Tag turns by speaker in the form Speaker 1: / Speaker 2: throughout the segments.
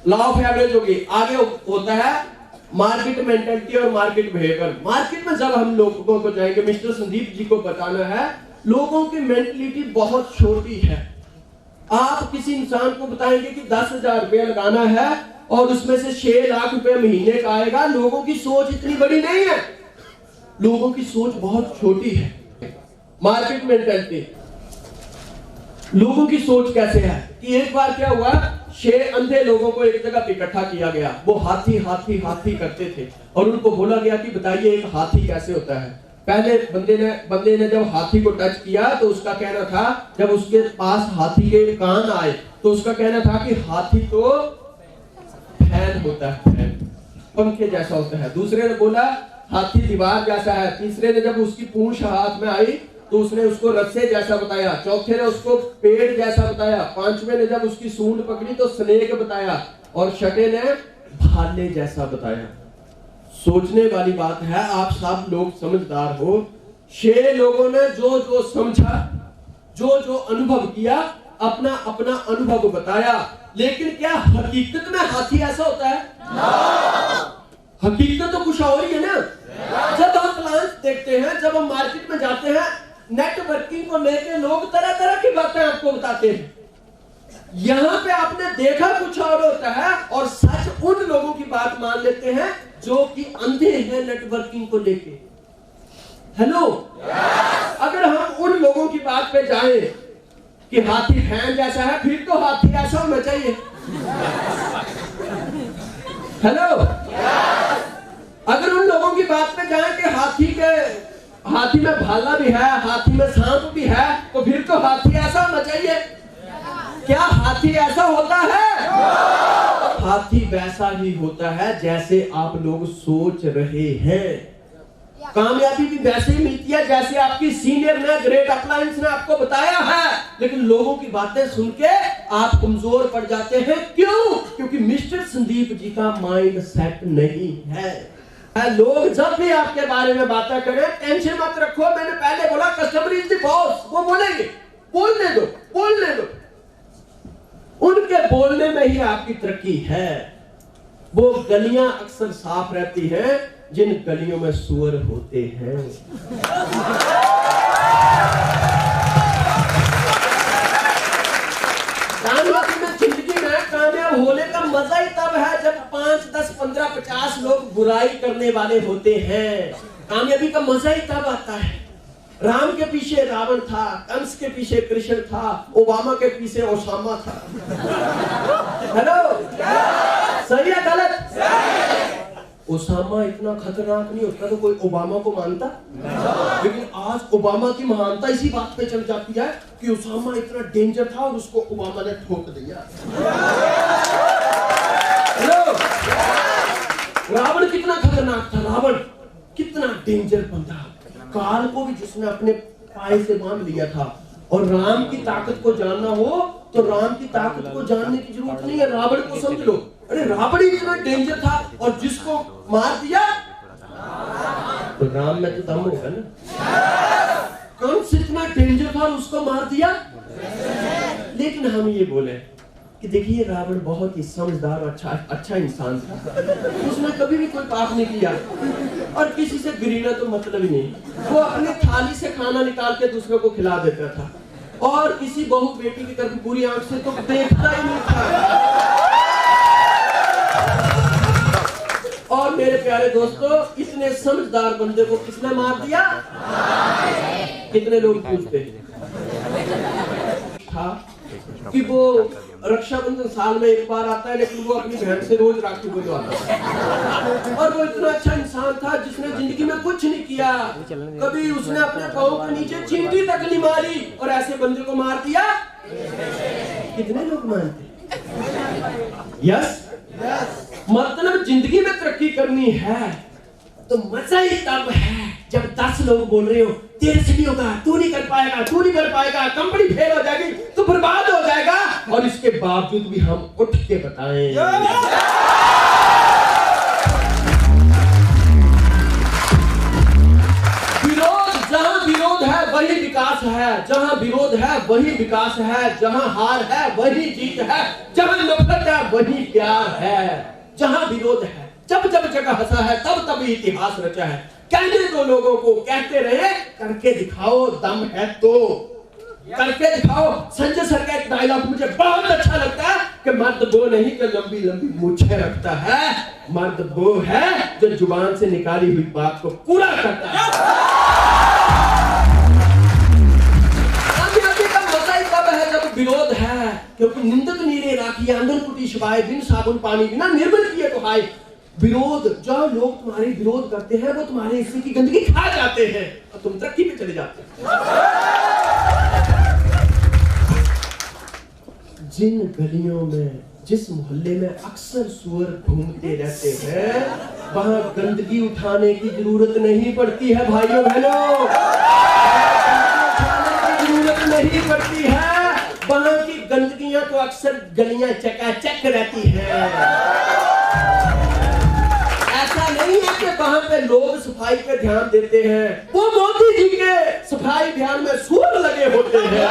Speaker 1: Law of average होगी। आगे होता है मार्केट मेंटेलिटी और मार्केट बिहेवियर। मार्केट में जब हम लोगों को जाएंगे, मिस्टर संदीप जी को बताना है, लोगों की मेंटेलिटी बहुत छोटी है। आप किसी इंसान को बताएंगे कि 10,000 रुपया लगाना है और उसमें से 6 लाख रुपया महीने का आएगा, लोगों की सोच इतनी बड़ी नहीं है, लोगों की सोच बहुत छोटी है। मार्केट मेंटेलिटी, लोगों की सोच कैसे है कि एक बार क्या हुआ, 6 अंधे लोगों को एक जगह पे इकट्ठा किया गया। वो हाथी हाथी हाथी करते थे और उनको बोला गया कि बताइए एक हाथी कैसे होता है। पहले बंदे ने जब हाथी को टच किया तो उसका कहना था, जब उसके पास हाथी के कान आए तो उसका कहना था कि हाथी तो फैन होता है, फैन पंखे जैसा होता है। दूसरे ने बोला हाथी दीवार जैसा है। तीसरे ने जब उसकी पूंछ हाथ में आई तो उसने उसको रस्से जैसा बताया। चौथे ने उसको पेड़ जैसा बताया। पांचवें ने जब उसकी सूंड पकड़ी तो स्नेक बताया और छठे ने भाले जैसा बताया। सोचने वाली बात है, आप सब लोग समझदार हो। 6 लोगों ने जो जो समझा, जो जो अनुभव किया, अपना अपना अनुभव बताया। लेकिन क्या हकीकत में हाथी ऐसा होता है? हकीकत तो कुछ और ही है ना। जब हम प्लांट देखते हैं, जब हम मार्केट में जाते हैं, नेटवर्किंग को लेकर लोग तरह तरह की बातें आपको बताते हैं। यहां पे आपने देखा कुछ और होता है और सच उन लोगों की बात मान लेते हैं जो कि अंधे हैं नेटवर्किंग को लेके। हेलो, अगर हम उन लोगों की बात पे जाएं कि हाथी फैन जैसा है, फिर तो हाथी ऐसा होना चाहिए। हेलो, अगर उन लोगों की बात पे जाएं कि हाथी में भाला भी है, हाथी में सांप भी है, तो फिर तो हाथी ऐसा होना चाहिए। क्या हाथी ऐसा होता है? हाथी वैसा ही होता है जैसे आप लोग सोच रहे हैं। कामयाबी भी वैसे ही मिलती है जैसे आपकी सीनियर ने, ग्रेट अप्लायंस ने आपको बताया है। लेकिन लोगों की बातें सुन के आप कमजोर पड़ जाते हैं। क्यों? क्योंकि मिस्टर संदीप जी का माइंड सेट नहीं है। लोग जब भी आपके बारे में बातें करें, टेंशन मत रखो। मैंने पहले बोला कस्टमर इज द बॉस, वो बोलेंगे, बोलने दो। उनके बोलने में ही आपकी तरक्की है। वो गलियां अक्सर साफ रहती हैं जिन गलियों में सुअर होते हैं। कामयाबी में, जिंदगी में कामयाब होने का मजा ही तब है जब 5, 10, 15, 50 लोग बुराई करने वाले होते हैं। कामयाबी का मजा ही तब आता है। राम के पीछे रावण था, कंस के पीछे कृष्ण था, ओबामा के पीछे ओसामा था। हेलो, सही है गलत? ओसामा इतना खतरनाक नहीं होता तो कोई ओबामा को मानता। लेकिन आज ओबामा की महानता इसी बात पे चल जाती है कि ओसामा इतना डेंजर था और उसको ओबामा ने ठोक दिया। हेलो, रावण कितना खतरनाक था, रावण कितना डेंजर बंदा। काल को भी जिसने अपने पाए से बांध लिया था। और राम की ताकत को जानना हो तो राम की ताकत को जानने की जरूरत नहीं है, रावण को समझ लो। अरे रावण ही इतना डेंजर था और जिसको मार दिया तो राम में तो दम होगा ना। कंस इतना डेंजर था और उसको मार दिया। लेकिन हम ये बोले कि देखिए रावण बहुत ही समझदार और अच्छा इंसान था। उसने कभी भी कोई पाप नहीं किया और किसी से घृणा तो मतलब ही नहीं। वो अपनी थाली से खाना निकाल के दूसरों को खिला देता था और किसी बहू बेटी की तरफ पूरी आंख से तो देखता ही नहीं था। और मेरे प्यारे दोस्तों, इतने समझदार बंदे को किसने मार दिया? कितने लोग पूछते था कि वो रक्षाबंधन साल में एक बार आता है, लेकिन वो अपनी बहन से रोज राखी बंधवाता है। और वो इतना अच्छा इंसान था जिसने जिंदगी में कुछ नहीं किया, कभी उसने अपने पांव के नीचे चींटी तक नहीं मारी और ऐसे बंदे को मार दिया। कितने लोग मानते? यस, मतलब जिंदगी में तरक्की करनी है तो मजा ही तब है जब 10 लोग बोल रहे हो तेरे से नहीं होगा, तू नहीं कर पाएगा, कंपनी फेल हो जाएगी, तू बर्बाद हो जाएगा, और इसके बावजूद भी हम उठ के बताएं। विरोध, जहां विरोध है वही विकास विकास है, जहां विरोध है वही विकास है, जहां हार है वही जीत है, जहां नफरत है वही प्यार है। जहां विरोध है, जब जब जगह हंसा है, तब तब इतिहास रचा है। कहने दो लोगों को, कहते रहे, करके दिखाओ, दम है तो करके दिखाओ। संजय सर का एक डायलॉग मुझे बहुत अच्छा लगता है कि मर्द वो नहीं जो लंबी लंबी मूछें रखता है, मर्द वो है जो जुबान से निकाली हुई बात को पूरा करता है। कामयाबी का मजा ही तब है जब विरोध है, क्योंकि निंदक नीरे राखी आंगन कुटी शिवाय, बिन साबुन पानी बिना निर्मल किए तो हाय। विरोध, जो लोग तुम्हारे विरोध करते हैं वो तुम्हारे हिस्से की गंदगी खा जाते हैं और तुम तरक्की पे चले जाते हैं। जिन गलियों में, जिस मोहल्ले में अक्सर सुअर घूमते रहते हैं, वहां गंदगी उठाने की जरूरत नहीं पड़ती है भाइयों बहनों, जरूरत नहीं पड़ती है। वहां की गंदगियां तो अक्सर गलियां चकाचक रहती हैं। ऐसा नहीं है कि वहां पे लोग सफाई पे ध्यान देते हैं, वो मोदी जी के सफाई अभियान में सुअर लगे होते हैं।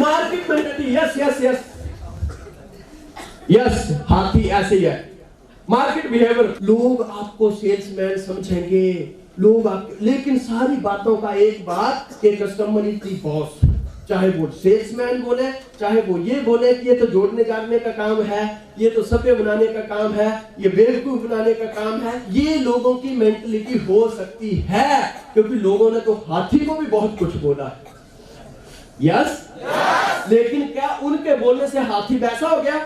Speaker 1: Market mentality, yes yes yes yes, हाथी ऐसे ही है। मार्केट बिहेवियर, लोग आपको सेल्समैन समझेंगे, लोग आप, लेकिन सारी बातों का एक बात कि कस्टमर इज द बॉस। चाहे वो सेल्समैन बोले, चाहे वो ये बोले कि ये तो जोड़ने जाड़ने का काम है, ये तो सपे बनाने का काम है, ये बेवकूफ बनाने का काम है, ये लोगों की मेंटलिटी हो सकती है, क्योंकि लोगों ने तो हाथी को भी बहुत कुछ बोला है। यस, लेकिन क्या उनके बोलने से हाथी वैसा हो गया?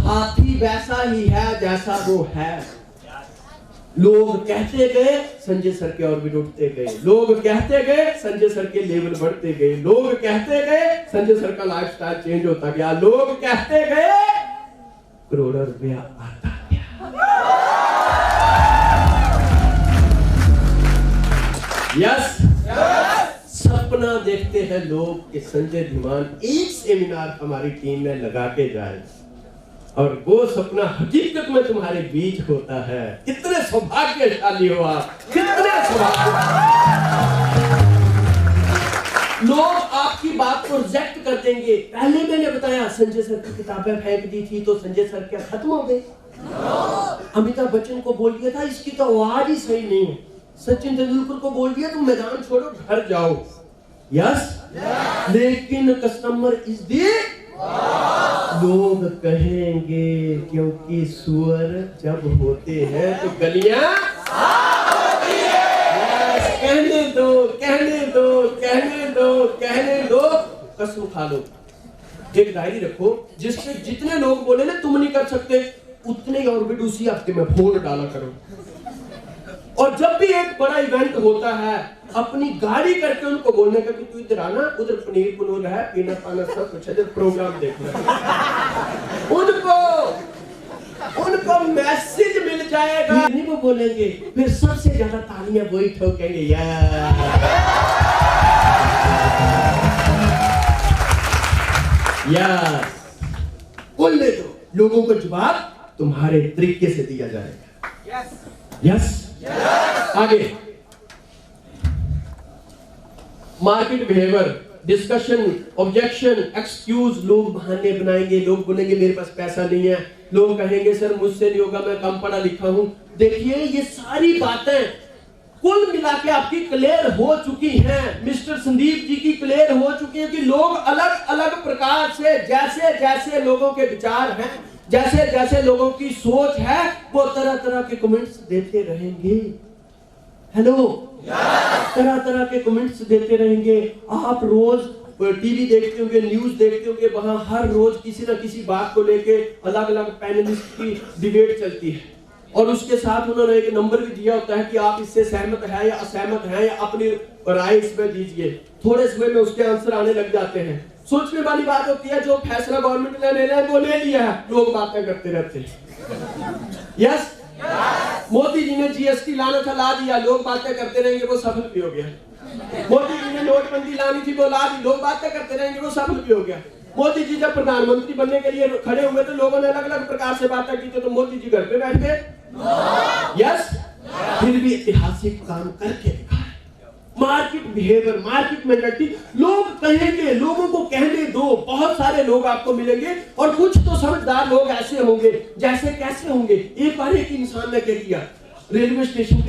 Speaker 1: हाथी वैसा ही है जैसा वो है। लोग कहते गए, संजय सर के ऑर्बिट उठते गए, लोग कहते गए, संजय सर के लेवल बढ़ते गए, लोग कहते गए, संजय सर का लाइफस्टाइल चेंज होता गया, लोग कहते गए, करोड़ों रुपया आता गया। यस, सपना देखते हैं लोग कि संजय धीमान एक सेमिनार हमारी टीम में लगा के जाए, और वो सपना हकीकत में तुम्हारे बीच होता है। कितने सौभाग्यशाली हो आप, कितने लोग आपकी बात को रिजेक्ट कर देंगे। पहले मैंने बताया संजय सर की किताबें फेंक दी थी तो संजय सर क्या खत्म हो गए? अमिताभ बच्चन को बोल दिया था इसकी तो आवाज ही सही नहीं है, सचिन तेंदुलकर को बोल दिया तुम मैदान छोड़ो घर जाओ। यस, लेकिन कस्टमर इज दी, लोग कहेंगे, क्योंकि सुअर जब होते हैं तो गलियां होती है। कहने दो, कहने दो, कहने दो, कहने दो, कसम खा लो। एक डायरी रखो जिसपे जितने लोग बोले ना तुम नहीं कर सकते, उतने और भी उसी हफ्ते में फोन डाला करो। और जब भी एक बड़ा इवेंट होता है, अपनी गाड़ी करके उनको बोलने का कि तू इधर आना, उधर पनीर पुनूर है, पीना पाना सब कुछ है, प्रोग्राम देखना। उनको मैसेज मिल जाएगा, नहीं वो बोलेंगे, फिर सबसे ज्यादा तालियां वही ठोकेंगे। यार बोलने दो, लोगों को जवाब तुम्हारे तरीके से दिया जाएगा। यस, आगे market behaviour, discussion, objection, excuse. लोग बहाने बनाएंगे, लोग बोलेंगे मेरे पास पैसा नहीं है, लोग कहेंगे सर मुझसे नहीं होगा, मैं कम पढ़ा लिखा हूं। देखिए ये सारी बातें कुल मिला के आपकी क्लियर हो चुकी हैं, मिस्टर संदीप जी की क्लियर हो चुकी है कि लोग अलग अलग प्रकार से, जैसे जैसे लोगों के विचार हैं, जैसे जैसे लोगों की सोच है, वो तरह तरह के कमेंट्स देते रहेंगे। हेलो, तरह तरह के कमेंट्स देते रहेंगे। आप रोज टीवी देखते होंगे, न्यूज देखते होंगे, वहां हर रोज किसी ना किसी बात को लेके अलग अलग पैनलिस्ट की डिबेट चलती है, और उसके साथ उन्होंने एक नंबर भी दिया होता है कि आप इससे सहमत हैं या असहमत हैं, या अपनी राय इसमें दीजिए। थोड़े समय में उसके आंसर आने लग जाते हैं। सोचने वाली बात होती है, जो फैसला गवर्नमेंट ने लेना है वो ले लिया है, लोग बातें करते रहते हैं। यस, मोदी जी ने जीएसटी लाना था, ला दिया, लोग बातें करते रहेंगे, वो सफल भी हो गया। मोदी जी ने नोटबंदी लानी थी, वो ला दी, लोग बातें करते रहेंगे, वो सफल भी हो गया। मोदी जी जब प्रधानमंत्री बनने के लिए खड़े हुए तो लोगों ने अलग अलग प्रकार से बातें की, तो मोदी जी घर पे बैठ गए। यस, फिर भी ऐतिहासिक काम करके दिखाया। मार्केट बिहेवियर, मार्केट मेंटालिटी, लोग कहेंगे, लोगों को कहने दो, बहुत सारे लोग आपको मिलेंगे और कुछ तो समझदार लोग ऐसे होंगे, जैसे कैसे होंगे। एक बार एक इंसान ने क्या किया, रेलवे स्टेशन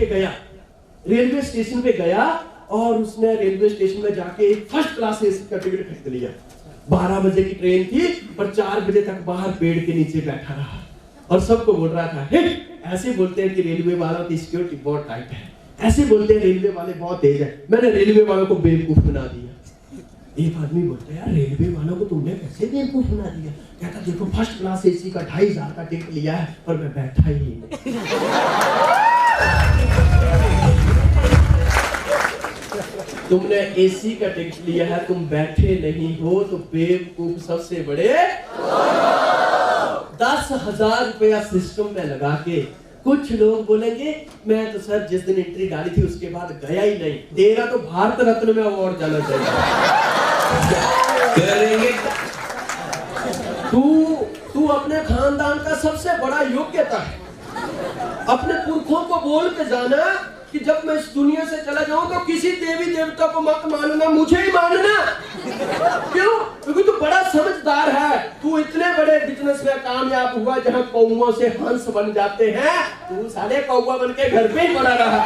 Speaker 1: पे गया और उसने रेलवे स्टेशन में जाके एक फर्स्ट क्लास एसी का टिकट खरीद लिया। 12 बजे की ट्रेन थी पर 4 बजे तक बाहर पेड़ के नीचे बैठा रहा और सबको बोल रहा था, हे, ऐसे बोलते हैं कि रेलवे वालों की सिक्योरिटी बहुत टाइट है, ऐसे बोलते हैं रेलवे वाले बहुत तेज है, मैंने रेलवे वालों को बेवकूफ बना दिया। एक आदमी बोलता है, यार रेलवे वालों को तुमने कैसे बेवकूफ बना दिया? कहता, देखो फर्स्ट क्लास एसी का 2500 का टिकट लिया है पर मैं बैठा ही नहीं। तुमने एसी का टिकट लिया है, तुम बैठे नहीं हो, तो बेवकूफ सबसे बड़े 10,000 रुपया सिस्टम में लगा के। कुछ लोग बोलेंगे, मैं तो सर जिस दिन एंट्री डाली थी उसके बाद गया ही नहीं। तेरा तो भारत रत्न में अवार्ड जाना चाहिए। तू अपने खानदान का सबसे बड़ा योग्यता है। अपने पुरखों को बोल के जाना कि जब मैं इस दुनिया से चला जाऊं तो किसी देवी देवता को मत मानना, मुझे ही मानना। क्यों? क्योंकि तू बड़ा समझदार है। तू इतने बड़े बिजनेस में कामयाब हुआ जहां कौओं से हंस बन जाते हैं, तू साले कौवा बन के घर पे ही पड़ा रहा।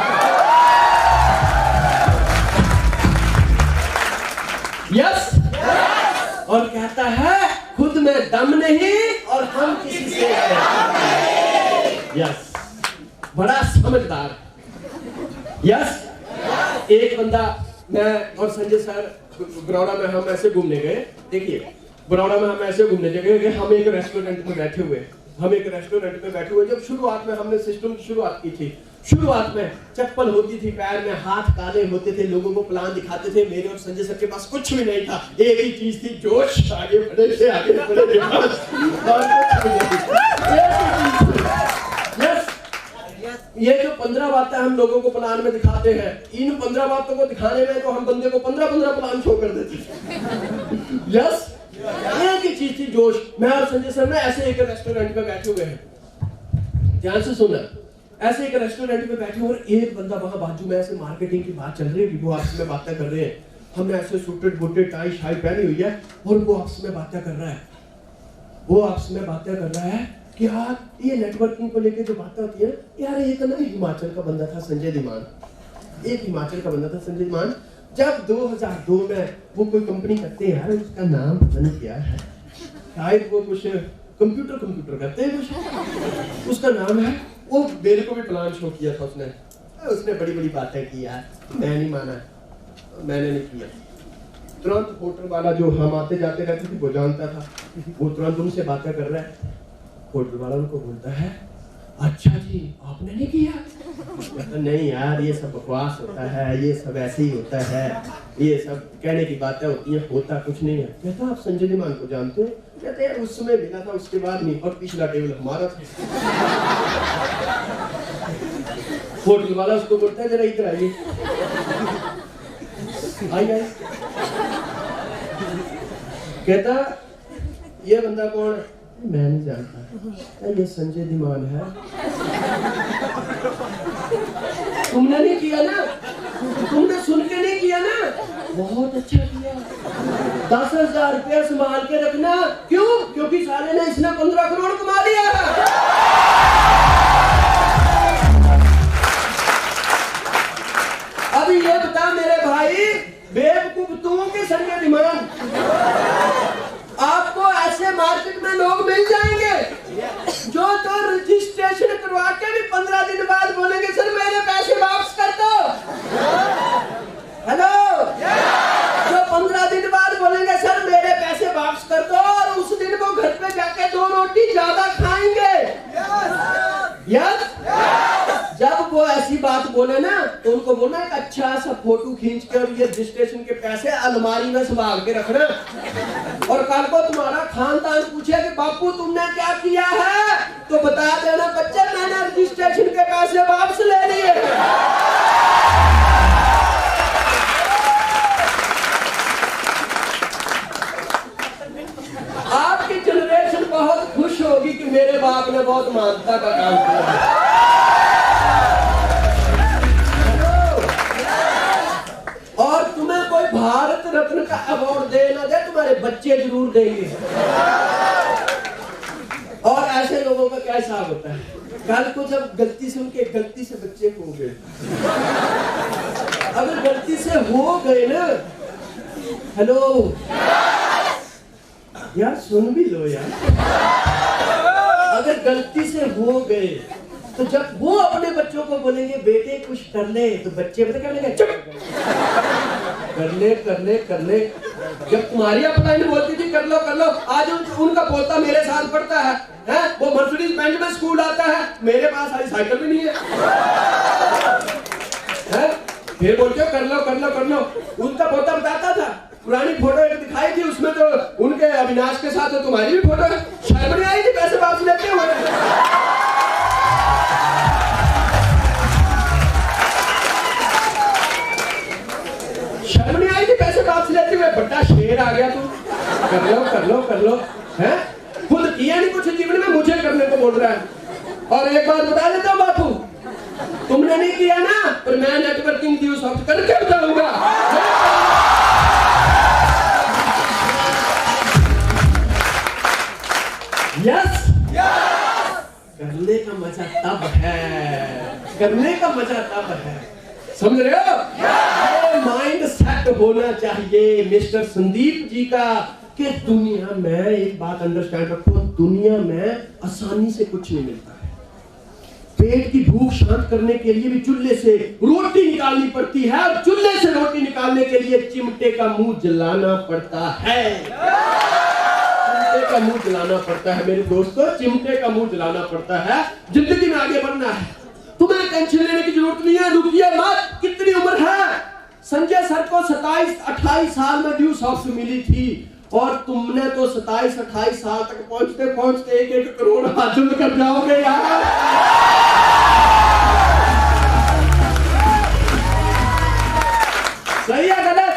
Speaker 1: यस, और कहता है खुद में दम नहीं और हम किसी से यस, बड़ा समझदार। यस, एक बंदा, मैं और संजय सर बरौड़ा में हम ऐसे घूमने गए। देखिए, बरौड़ा में हम ऐसे घूमने गए कि हम एक रेस्टोरेंट में बैठे हुए। जब शुरुआत में हमने सिस्टम की शुरुआत की थी, शुरुआत में चप्पल होती थी पैर में, हाथ काले होते थे, लोगों को प्लान दिखाते थे। मेरे और संजय सर के पास कुछ भी नहीं था, एक ही चीज थी, जोश। आगे बढ़े ये जो 15 बातें हम लोगों को प्लान में दिखाते हैं, इन 15 बातों को दिखाने में तो हम बंदे को 15 प्लान शो कर देते थे। यस, एक ही चीज थी, जोश। मैं और संजय सर में ऐसे एक रेस्टोरेंट में बैठे हुए हैं, ध्यान से सुनना। ऐसे एक रेस्टोरेंट में बैठे और एक बंदा वहां बाजू में ऐसे मार्केटिंग की बात चल रही है, वो आपस में बातें कर रहे हैं। हमने ऐसे सूटेड बूटे टाई शाई पहनी हुई है और वो आपस में बातें कर रहा है कि यार ये नेटवर्किंग को लेके जो बातें होती है, यार एक ना हिमाचल का बंदा था संजय धीमान, जब 2002 में वो कोई कंपनी करते हैं, यार उसका नाम पता नहीं क्या है, शायद वो कुछ कंप्यूटर करते हैं कुछ, उसका नाम है। वो मेरे को भी प्लान शो किया था उसने बड़ी बातें की यार, मैं नहीं माना, मैंने नहीं किया। तुरंत होटल वाला जो हम आते जाते रहते थे वो जानता था, वो तुरंत उनसे बातें कर रहा है। होटल वाला उनको बोलता है, अच्छा जी आपने नहीं किया? कहता नहीं यार, ये सब बकवास होता है, ये सब ऐसे ही होता है, ये सब कहने की बातें होती हैं, होता कुछ नहीं है। कहता आप संजय धीमान को जानते हैं? कहते यार उस समय मिला था, उसके बाद नहीं, और पिछला टेबल हमारा था। होटल वाला उसको बोलता है, जरा इधर आइए। आइए। कहता ये बंदा कौन है? मैं नहीं जानता। ये संजय धीमान है। तुमने नहीं किया ना, तुमने सुन के नहीं किया ना, बहुत अच्छा किया। 10,000 रुपया संभाल के रखना। क्यों? क्योंकि साले ने इसने 15 करोड़ कमा लिया है। अभी ये बता मेरे भाई, बेवकूफ तू के संजय धीमान, आपको ऐसे मार्केट में लोग मिल जाएंगे जो तो रजिस्ट्रेशन करवा के भी 15 दिन बाद बोलेंगे सर मेरे पैसे वापस कर दो। हेलो, जो 15 दिन बाद बोलेंगे सर मेरे पैसे वापस कर दो, और उस दिन वो घर पे जाके 2 रोटी ज्यादा खाएंगे। यस, जब वो ऐसी बात बोले ना तो उनको बोलना एक अच्छा सा फोटो खींच के और ये रजिस्ट्रेशन के पैसे अलमारी में संभाल के रखना, और कल को तुम्हारा खानदान पूछे कि बापू तुमने क्या किया है, तो बता देना बच्चे मैंने रजिस्ट्रेशन के पैसे वापस ले लिए। आपकी जनरेशन बहुत खुश होगी कि मेरे बाप ने बहुत मानता का काम किया। रत्न का अवार्ड दे ना दे, तुम्हारे बच्चे जरूर देंगे। और ऐसे लोगों का क्या हिसाब होता है? कल को जब गलती से बच्चे हो गए, अगर गलती से हो गए ना, हेलो यार सुन भी लो यार, अगर गलती से हो गए तो जब वो अपने बच्चों को बोलेंगे बेटे कुछ कर ले, तो बच्चे पता क्या बोलेंगे? चुप कर ले। जब तुम्हारी अपलाइन बोलती थी कर लो, आज उनका पोता मेरे साथ पढ़ता है, वो मर्सिडीज बेंज में स्कूल आता है, मेरे पास आज साइकिल भी नहीं है, फिर बोलते हो कर लो। उनका पोता बताता था, पुरानी फोटो एक दिखाई थी, उसमें तो उनके अविनाश के साथ तो तुम्हारी भी फोटो है। शर्म नहीं आई थी पैसे वापस लेते हुए? शर्म नहीं आई थी पैसे वापस लेते हुए? बड़ा शेर आ गया तू, कर लो, हैं? खुद किया नहीं कुछ जीवन में, मुझे करने को बोल रहा है। और एक बात बता देता हूँ बापू, तुमने नहीं किया ना, पर मैं नेटवर्किंग की सॉफ्ट करके बताऊंगा। यस, करने का मजा तब है, समझ रहे हो? ये माइंड सेट होना चाहिए मिस्टर संदीप जी का कि दुनिया में, एक बात अंडरस्टैंड रखो, दुनिया में आसानी से कुछ नहीं मिलता है। पेट की भूख शांत करने के लिए भी चूल्हे से रोटी निकालनी पड़ती है, और चूल्हे से रोटी निकालने के लिए चिमटे का मुंह जलाना पड़ता है। चिमटे का मुंह जलाना पड़ता है मेरे दोस्तों, चिमटे का मुंह जलाना पड़ता है। जिंदगी में आगे बढ़ना है, तुम्हें टेंशन लेने की जरूरत नहीं है, रुकिए मत। कितनी उम्र है? संजय सर को 27-28 साल में ड्यू सॉफ्ट मिली थी, और तुमने तो 27-28 साल तक पहुंचते पहुंचते 1-1 करोड़ हासिल कर जाओगे यार। सही है गलत?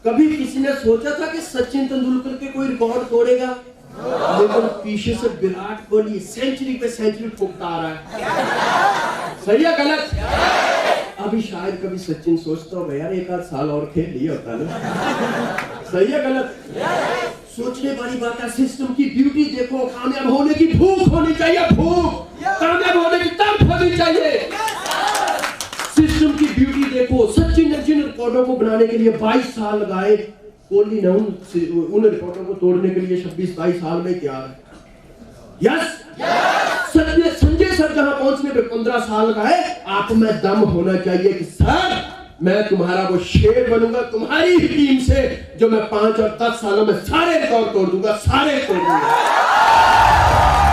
Speaker 1: कभी किसी ने सोचा था कि सचिन तेंदुलकर के कोई रिकॉर्ड तोड़ेगा? लेकिन पीछे से विराट कोहली सेंचुरी पे सेंचुरी ठोकता आ रहा है। सही है गलत? अभी शायद कभी सचिन सोचता होगा यार 1 आध साल और खेल लिया होता ना। सही है गलत? सोचने वाली बात है। सिस्टम की ब्यूटी देखो, कामयाब होने की भूख होनी चाहिए, भूख, कामयाब होने की तड़प होनी चाहिए। सिस्टम की ब्यूटी देखो, सचिन ने जिन रिकॉर्डों को बनाने के लिए 22 साल लगाए, कोहली ने उन रिकॉर्डों को तोड़ने के लिए 26-22 साल में तैयार है। यस, संजय सर जहां पहुंचने पे 15 साल लगाए, आप में दम होना चाहिए कि सर मैं तुम्हारा वो शेर बनूंगा, तुम्हारी ही टीम से, जो मैं 5 और 10 सालों में सारे रिकॉर्ड तोड़ दूंगा, सारे तोड़ दूंगा।